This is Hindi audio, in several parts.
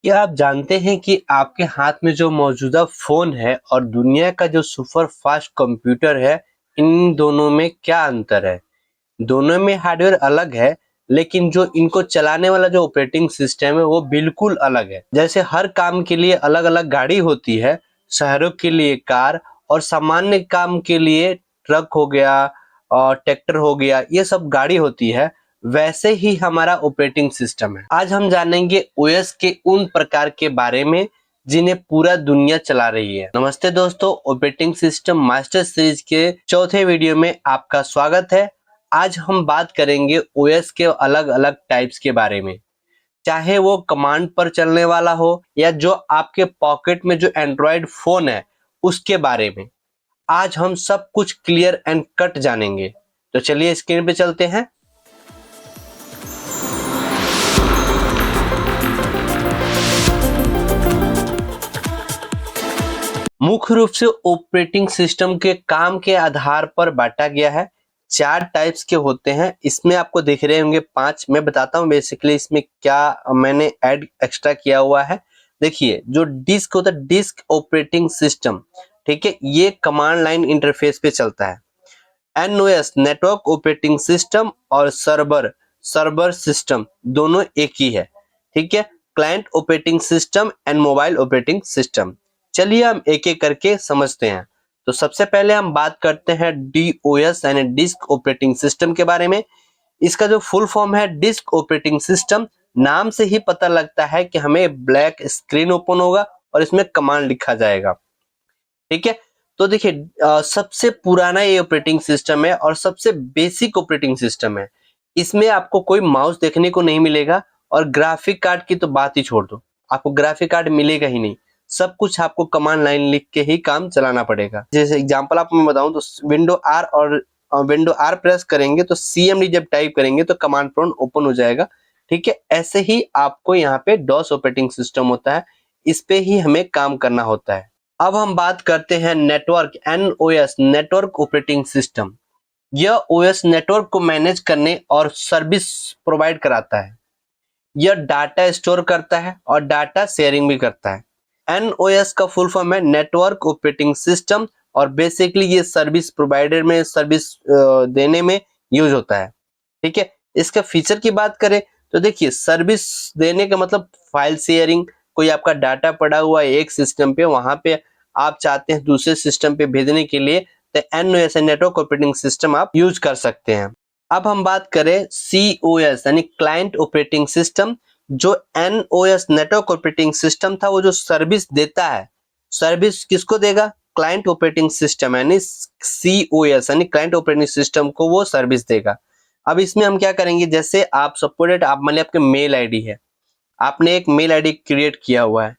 क्या आप जानते हैं कि आपके हाथ में जो मौजूदा फ़ोन है और दुनिया का जो सुपर फास्ट कंप्यूटर है, इन दोनों में क्या अंतर है? दोनों में हार्डवेयर अलग है, लेकिन जो इनको चलाने वाला जो ऑपरेटिंग सिस्टम है, वो बिल्कुल अलग है। जैसे हर काम के लिए अलग-अलग गाड़ी होती है, शहरों के लिए कार और सामान्य काम के लिए ट्रक हो गया और ट्रैक्टर हो गया, ये सब गाड़ी होती है। वैसे ही हमारा ऑपरेटिंग सिस्टम है। आज हम जानेंगे ओएस के उन प्रकार के बारे में जिन्हें पूरा दुनिया चला रही है। नमस्ते दोस्तों, ऑपरेटिंग सिस्टम मास्टर सीरीज के चौथे वीडियो में आपका स्वागत है। आज हम बात करेंगे ओएस के अलग-अलग टाइप्स के बारे में। चाहे वो कमांड पर चलने वाला हो या जो आपके पॉकेट में जो एंड्रॉयड फोन है उसके बारे में। आज हम सब कुछ क्लियर एंड कट जानेंगे। तो चलिए स्क्रीन पे चलते हैं। मुख्य रूप से ऑपरेटिंग सिस्टम के काम के आधार पर बांटा गया है। 4 टाइप्स के होते हैं। इसमें आपको दिख रहे होंगे 5। मैं बताता हूँ बेसिकली इसमें क्या मैंने ऐड एक्स्ट्रा किया हुआ है। देखिए, जो डिस्क होता है, डिस्क ऑपरेटिंग सिस्टम, ठीक है, ये कमांड लाइन इंटरफेस पे चलता है। एनओएस नेटवर्क ऑपरेटिंग सिस्टम और सर्वर सर्वर सिस्टम दोनों एक ही है, ठीक है। Client operating system and mobile operating system. चलिए हम एक एक करके समझते हैं। तो सबसे पहले हम बात करते हैं डीओएस यानी डिस्क ऑपरेटिंग सिस्टम के बारे में। इसका जो फुल फॉर्म है डिस्क ऑपरेटिंग सिस्टम। नाम से ही पता लगता है कि हमें ब्लैक स्क्रीन ओपन होगा और इसमें कमांड लिखा जाएगा, ठीक है। तो देखिए, सबसे पुराना ये ऑपरेटिंग सिस्टम है और सबसे बेसिक ऑपरेटिंग सिस्टम है। इसमें आपको कोई माउस देखने को नहीं मिलेगा और ग्राफिक कार्ड की तो बात ही छोड़ दो, आपको ग्राफिक कार्ड मिलेगा ही नहीं। सब कुछ आपको कमांड लाइन लिख के ही काम चलाना पड़ेगा। जैसे एग्जांपल आपको मैं बताऊं तो विंडो आर और विंडो आर प्रेस करेंगे तो सीएमडी जब टाइप करेंगे तो कमांड प्रॉम्प्ट ओपन हो जाएगा, ठीक है। ऐसे ही आपको यहाँ पे डॉस ऑपरेटिंग सिस्टम होता है, इस पे ही हमें काम करना होता है। अब हम बात करते हैं network NOS network operating system. यह ओएस नेटवर्क को मैनेज करने और सर्विस प्रोवाइड कराता है। यह डाटा स्टोर करता है और डाटा शेयरिंग भी करता है। एनओएस का फुल फॉर्म है नेटवर्क ऑपरेटिंग सिस्टम और बेसिकली ये सर्विस प्रोवाइडर में सर्विस देने में यूज होता है, ठीक है। इसका फीचर की बात करें तो देखिए, सर्विस देने का मतलब फाइल शेयरिंग। कोई आपका डाटा पड़ा हुआ है एक सिस्टम पे, वहां पे आप चाहते हैं दूसरे सिस्टम पे भेजने के लिए, तो एनओएस नेटवर्क ऑपरेटिंग सिस्टम आप यूज कर सकते हैं। अब हम बात करें सीओएस यानी क्लाइंट ऑपरेटिंग सिस्टम। जो एनओएस नेटवर्क ऑपरेटिंग सिस्टम था वो जो सर्विस देता है, सर्विस किसको देगा? क्लाइंट ऑपरेटिंग सिस्टम यानी सीओएस यानी क्लाइंट ऑपरेटिंग सिस्टम को वो सर्विस देगा। अब इसमें हम क्या करेंगे, जैसे आप सपोर्टेड आप मान लीजिए आपके मेल आईडी है, आपने एक मेल आईडी क्रिएट किया हुआ है।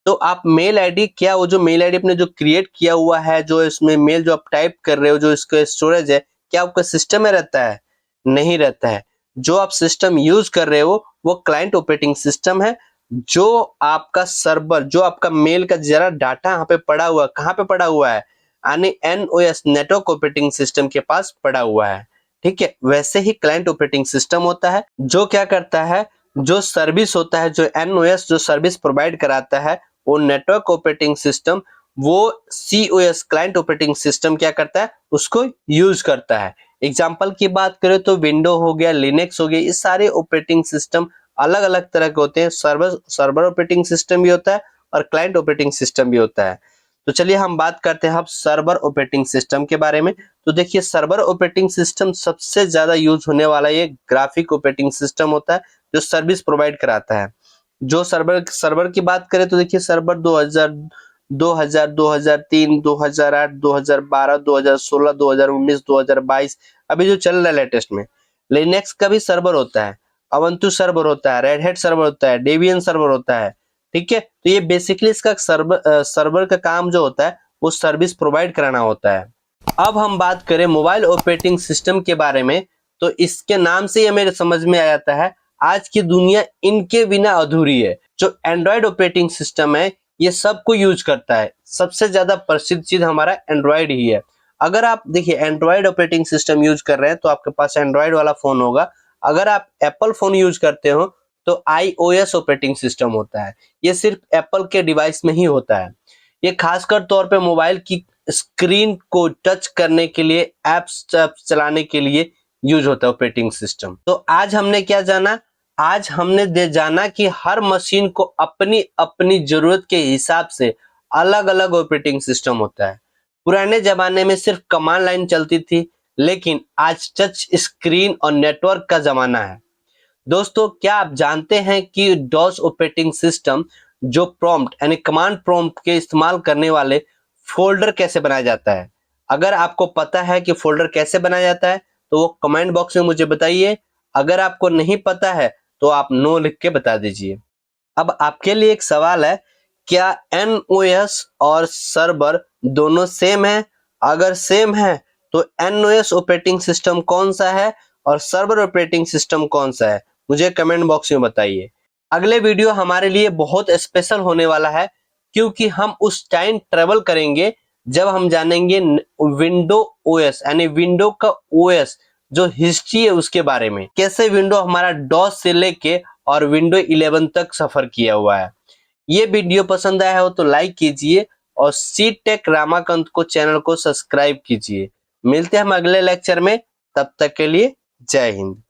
तो आप मेल आईडी क्या, वो जो मेल आईडी आपने जो क्रिएट किया हुआ है, जो इसमें मेल जो आप टाइप कर रहे हो, जो इसका स्टोरेज है, क्या आपका सिस्टम में रहता है? नहीं रहता है। जो आप सिस्टम यूज कर रहे हो वो क्लाइंट ऑपरेटिंग सिस्टम है। जो आपका सर्वर, जो आपका मेल का जरा डाटा यहाँ पे पड़ा हुआ, कहाँ पे पड़ा हुआ है? यानी एनओएस नेटवर्क ऑपरेटिंग सिस्टम के पास पड़ा हुआ है, ठीक है। वैसे ही क्लाइंट ऑपरेटिंग सिस्टम होता है जो क्या करता है, जो सर्विस होता है, जो एनओएस जो सर्विस प्रोवाइड कराता है, वो नेटवर्क ऑपरेटिंग सिस्टम वो सीओएस क्लाइंट ऑपरेटिंग सिस्टम क्या करता है, उसको यूज करता है। एग्जाम्पल की बात करें तो विंडो हो गया, लिनक्स हो गया, ये सारे ऑपरेटिंग सिस्टम अलग अलग तरह के होते हैं। सर्वर ऑपरेटिंग सिस्टम भी होता है और क्लाइंट ऑपरेटिंग सिस्टम भी होता है। तो चलिए हम बात करते हैं अब सर्वर ऑपरेटिंग सिस्टम के बारे में। तो देखिए, सर्वर ऑपरेटिंग सिस्टम सबसे ज्यादा यूज होने वाला ये ग्राफिक ऑपरेटिंग सिस्टम होता है जो सर्विस प्रोवाइड कराता है। जो सर्वर सर्वर की बात करें तो देखिए, सर्वर 2000 2000 2003 2008 2012 2016 2019 2022 अभी जो चल रहा है लेटेस्ट में, लिनक्स का भी सर्वर होता है, अवंतु सर्वर होता है, रेड हैट सर्वर होता है, डेबियन सर्वर होता है, ठीक है। तो ये बेसिकली इसका सर्वर का काम जो होता है वो सर्विस प्रोवाइड कराना होता है। अब हम बात करें मोबाइल ऑपरेटिंग सिस्टम के बारे में, तो इसके नाम से ही हमें समझ में आ जाता है आज की दुनिया इनके बिना अधूरी है। जो एंड्रॉयड ऑपरेटिंग सिस्टम है ये सबको यूज करता है। सबसे ज्यादा प्रसिद्ध चीज हमारा एंड्रॉयड ही है। अगर आप देखिए एंड्रॉयड ऑपरेटिंग सिस्टम यूज कर रहे हैं तो आपके पास एंड्रॉयड वाला फोन होगा। अगर आप एप्पल फोन यूज करते हो तो iOS ऑपरेटिंग सिस्टम होता है। ये सिर्फ एप्पल के डिवाइस में ही होता है। ये खासकर तौर पे मोबाइल की स्क्रीन को टच करने के लिए, एप्स चलाने के लिए यूज होता है ऑपरेटिंग सिस्टम। तो आज हमने क्या जाना? आज हमने जाना कि हर मशीन को अपनी अपनी जरूरत के हिसाब से अलग अलग ऑपरेटिंग सिस्टम होता है। पुराने जमाने में सिर्फ कमांड लाइन चलती थी, लेकिन आज टच स्क्रीन और नेटवर्क का जमाना है। दोस्तों, क्या आप जानते हैं कि डॉस ऑपरेटिंग सिस्टम जो प्रॉम्प्ट यानी कमांड प्रॉम्प्ट के इस्तेमाल करने वाले फोल्डर कैसे बनाया जाता है? अगर आपको पता है कि फोल्डर कैसे बनाया जाता है तो वो कमेंट बॉक्स में मुझे बताइए। अगर आपको नहीं पता है तो आप नो लिख के बता दीजिए। अब आपके लिए एक सवाल है, क्या एनओएस और सर्वर दोनों सेम है? अगर सेम है तो एनओएस ऑपरेटिंग सिस्टम कौन सा है और सर्वर ऑपरेटिंग सिस्टम कौन सा है? मुझे कमेंट बॉक्स में बताइए। अगले वीडियो हमारे लिए बहुत स्पेशल होने वाला है, क्योंकि हम उस टाइम ट्रेवल करेंगे जब हम जानेंगे विंडो ओएस यानी विंडो का ओएस जो हिस्ट्री है उसके बारे में, कैसे विंडो हमारा डॉस से लेके और विंडो 11 तक सफर किया हुआ है। ये वीडियो पसंद आया हो तो लाइक कीजिए और सी टेक रामाकांत को चैनल को सब्सक्राइब कीजिए। मिलते हैं हम अगले लेक्चर में, तब तक के लिए जय हिंद।